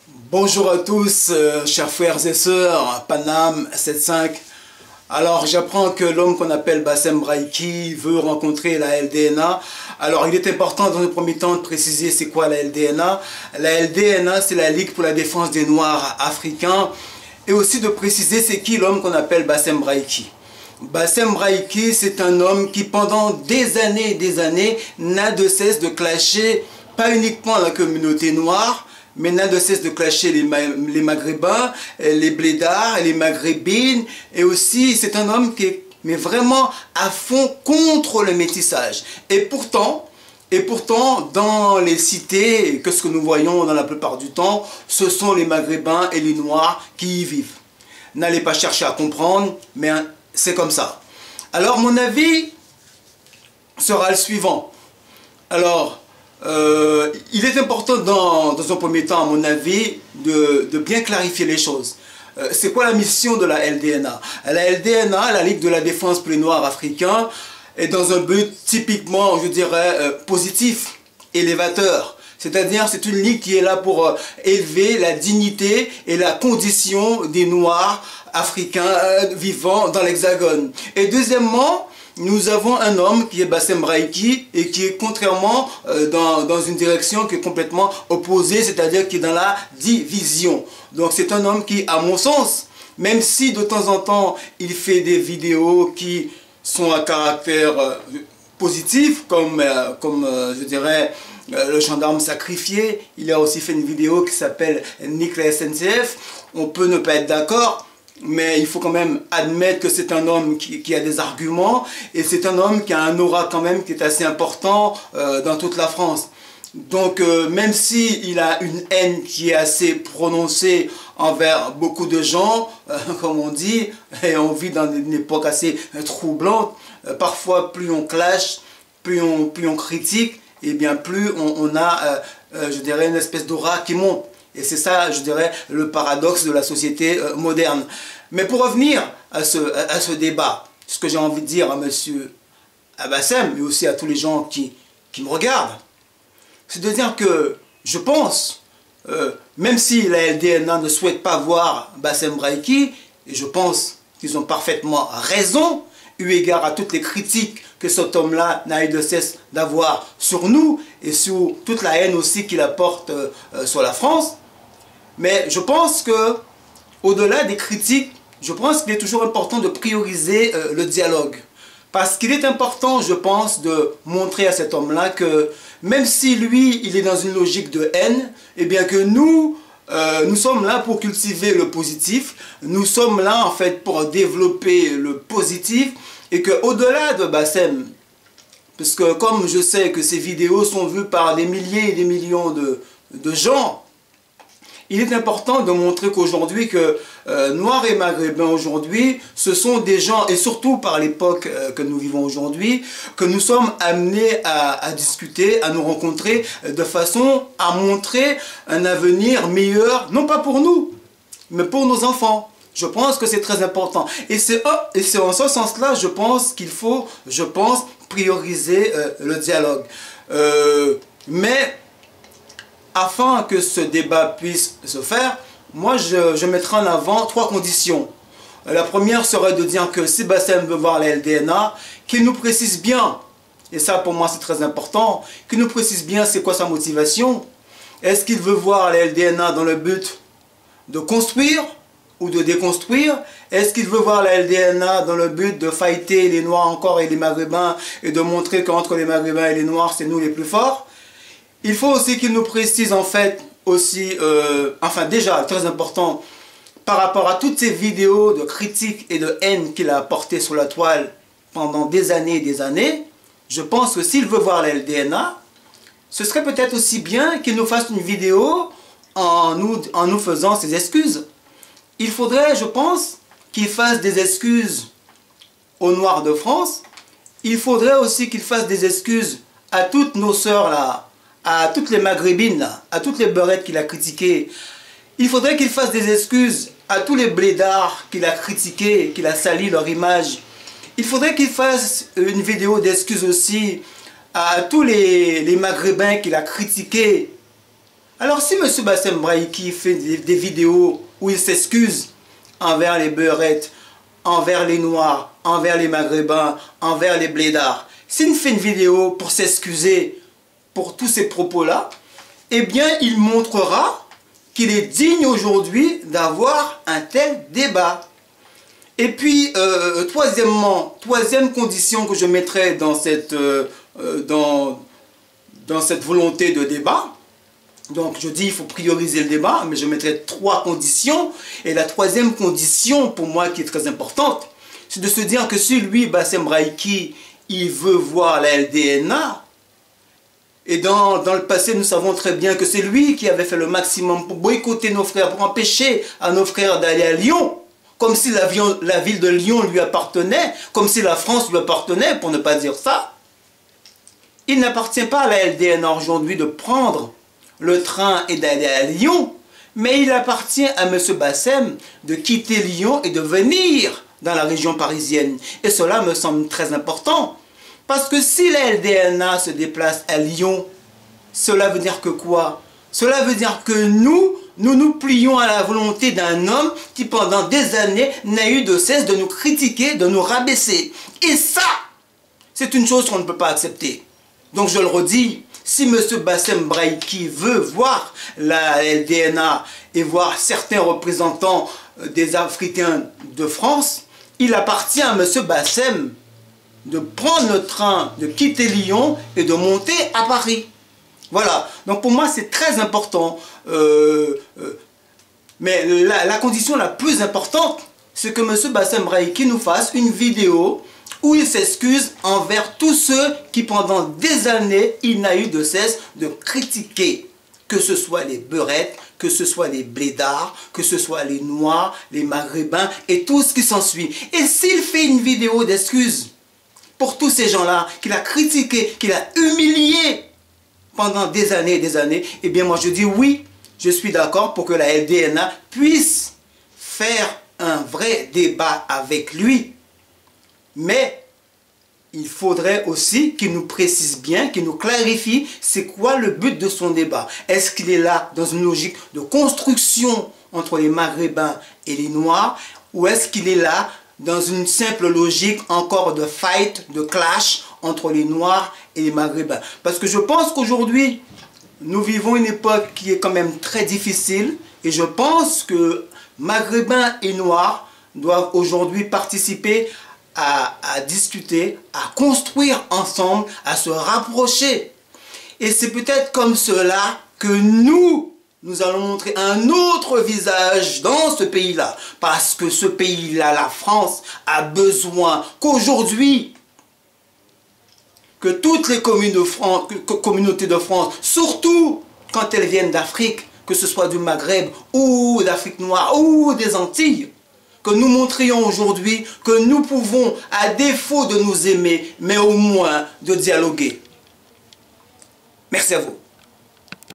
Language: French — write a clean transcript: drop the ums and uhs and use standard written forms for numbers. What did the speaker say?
Bonjour à tous, chers frères et sœurs, Panam 75. Alors j'apprends que l'homme qu'on appelle Bassem Braïki veut rencontrer la LDNA. Alors il est important dans le premier temps de préciser c'est quoi la LDNA. La LDNA, c'est la Ligue pour la défense des Noirs africains. Et aussi de préciser c'est qui l'homme qu'on appelle Bassem Braïki. Bassem Braïki, c'est un homme qui pendant des années n'a de cesse de clasher pas uniquement la communauté noire, mais n'a de cesse de clasher les Maghrébins, les Blédards, les Maghrébines. Et aussi, c'est un homme qui est vraiment à fond contre le métissage. Et pourtant, dans les cités, que ce que nous voyons dans la plupart du temps, ce sont les Maghrébins et les Noirs qui y vivent. N'allez pas chercher à comprendre, mais c'est comme ça. Alors, mon avis sera le suivant. Alors, il est important dans un premier temps, à mon avis, de bien clarifier les choses. C'est quoi la mission de la LDNA? La LDNA, la Ligue de la défense pour les Noirs africains, est dans un but typiquement, je dirais, positif, élévateur. C'est-à-dire, c'est une ligue qui est là pour élever la dignité et la condition des Noirs africains vivant dans l'Hexagone. Et deuxièmement, nous avons un homme qui est Bassem Braïki et qui est contrairement dans une direction qui est complètement opposée, c'est-à-dire qui est dans la division. Donc c'est un homme qui, à mon sens, même si de temps en temps il fait des vidéos qui sont à caractère positif, comme je dirais le gendarme sacrifié, il a aussi fait une vidéo qui s'appelle Nique la SNCF. On peut ne pas être d'accord, mais il faut quand même admettre que c'est un homme qui a des arguments et c'est un homme qui a un aura quand même qui est assez important dans toute la France. Donc même s'il a une haine qui est assez prononcée envers beaucoup de gens, comme on dit, et on vit dans une époque assez troublante, parfois plus on clash, plus on critique, et bien plus on a, je dirais, une espèce d'aura qui monte. Et c'est ça, je dirais, le paradoxe de la société moderne. Mais pour revenir à ce débat, ce que j'ai envie de dire à M. Bassem, mais aussi à tous les gens qui me regardent, c'est de dire que je pense, même si la LDNA ne souhaite pas voir Bassem Braïki, et je pense qu'ils ont parfaitement raison, eu égard à toutes les critiques que cet homme-là n'a eu de cesse d'avoir sur nous, et sur toute la haine aussi qu'il apporte sur la France. Mais je pense que, au-delà des critiques, je pense qu'il est toujours important de prioriser le dialogue. Parce qu'il est important, je pense, de montrer à cet homme-là que même si lui, il est dans une logique de haine, eh bien que nous sommes là pour cultiver le positif, nous sommes là en fait pour développer le positif, et qu'au-delà de Bassem, parce que comme je sais que ces vidéos sont vues par des milliers et des millions de gens, il est important de montrer qu'aujourd'hui, que Noirs et Maghrébins aujourd'hui, ce sont des gens, et surtout par l'époque que nous vivons aujourd'hui, que nous sommes amenés à discuter, à nous rencontrer, de façon à montrer un avenir meilleur, non pas pour nous, mais pour nos enfants. Je pense que c'est très important. Et c'est en ce sens-là, je pense qu'il faut, prioriser le dialogue. Mais afin que ce débat puisse se faire, moi je mettrai en avant 3 conditions. La première serait de dire que si Bassem veut voir la LDNA, qu'il nous précise bien, et ça pour moi c'est très important, qu'il nous précise bien c'est quoi sa motivation. Est-ce qu'il veut voir la LDNA dans le but de construire ou de déconstruire? Est-ce qu'il veut voir la LDNA dans le but de fighter les Noirs encore et les Maghrébins et de montrer qu'entre les Maghrébins et les Noirs c'est nous les plus forts? Il faut aussi qu'il nous précise en fait aussi, enfin déjà très important, par rapport à toutes ces vidéos de critiques et de haine qu'il a apportées sur la toile pendant des années, je pense que s'il veut voir la LDNA, ce serait peut-être aussi bien qu'il nous fasse une vidéo en nous faisant ses excuses. Il faudrait, je pense, qu'il fasse des excuses aux Noirs de France. Il faudrait aussi qu'il fasse des excuses à toutes nos sœurs là, à toutes les maghrébines, là, à toutes les beurettes qu'il a critiquées. Il faudrait qu'il fasse des excuses à tous les blédards qu'il a critiqués, qu'il a sali leur image. Il faudrait qu'il fasse une vidéo d'excuses aussi à tous les maghrébins qu'il a critiqués Alors si M. Bassem Braïki fait des vidéos où il s'excuse envers les Beurettes, envers les Noirs, envers les Maghrébins, envers les Blédards, s'il fait une vidéo pour s'excuser pour tous ces propos-là, eh bien il montrera qu'il est digne aujourd'hui d'avoir un tel débat. Et puis, troisièmement, troisième condition que je mettrais dans cette volonté de débat, donc je dis il faut prioriser le débat, mais je mettrai 3 conditions. Et la troisième condition, pour moi, qui est très importante, c'est de se dire que si lui, Bassem Braïki, il veut voir la LDNA, et dans le passé, nous savons très bien que c'est lui qui avait fait le maximum pour boycotter nos frères, pour empêcher à nos frères d'aller à Lyon, comme si la ville de Lyon lui appartenait, comme si la France lui appartenait, pour ne pas dire ça. Il n'appartient pas à la LDNA aujourd'hui de prendre le train et d'aller à Lyon, mais il appartient à M. Bassem de quitter Lyon et de venir dans la région parisienne. Et cela me semble très important, parce que si la LDNA se déplace à Lyon, cela veut dire que quoi? Cela veut dire que nous nous plions à la volonté d'un homme qui pendant des années n'a eu de cesse de nous critiquer, de nous rabaisser. Et ça, c'est une chose qu'on ne peut pas accepter. Donc je le redis, si M. Bassem Braïki veut voir la LDNA et voir certains représentants des Africains de France, il appartient à M. Bassem de prendre le train, de quitter Lyon et de monter à Paris. Voilà, donc pour moi c'est très important. Mais la condition la plus importante, c'est que M. Bassem Braïki nous fasse une vidéo où il s'excuse envers tous ceux qui pendant des années, il n'a eu de cesse de critiquer. Que ce soit les Beurettes, que ce soit les Blédards, que ce soit les Noirs, les Maghrébins et tout ce qui s'ensuit. Et s'il fait une vidéo d'excuses pour tous ces gens-là, qu'il a critiqué, qu'il a humilié pendant des années, eh bien moi je dis oui, je suis d'accord pour que la LDNA puisse faire un vrai débat avec lui. Mais il faudrait aussi qu'il nous précise bien, qu'il nous clarifie c'est quoi le but de son débat. Est-ce qu'il est là dans une logique de construction entre les Maghrébins et les Noirs, ou est-ce qu'il est là dans une simple logique encore de fight, de clash entre les Noirs et les Maghrébins? Parce que je pense qu'aujourd'hui, nous vivons une époque qui est quand même très difficile, et je pense que Maghrébins et Noirs doivent aujourd'hui participer à discuter, à construire ensemble, à se rapprocher. Et c'est peut-être comme cela que nous allons montrer un autre visage dans ce pays-là. Parce que ce pays-là, la France, a besoin qu'aujourd'hui, que toutes les communautés de France, surtout quand elles viennent d'Afrique, que ce soit du Maghreb ou d'Afrique noire ou des Antilles, que nous montrions aujourd'hui que nous pouvons, à défaut de nous aimer, mais au moins de dialoguer. Merci à vous.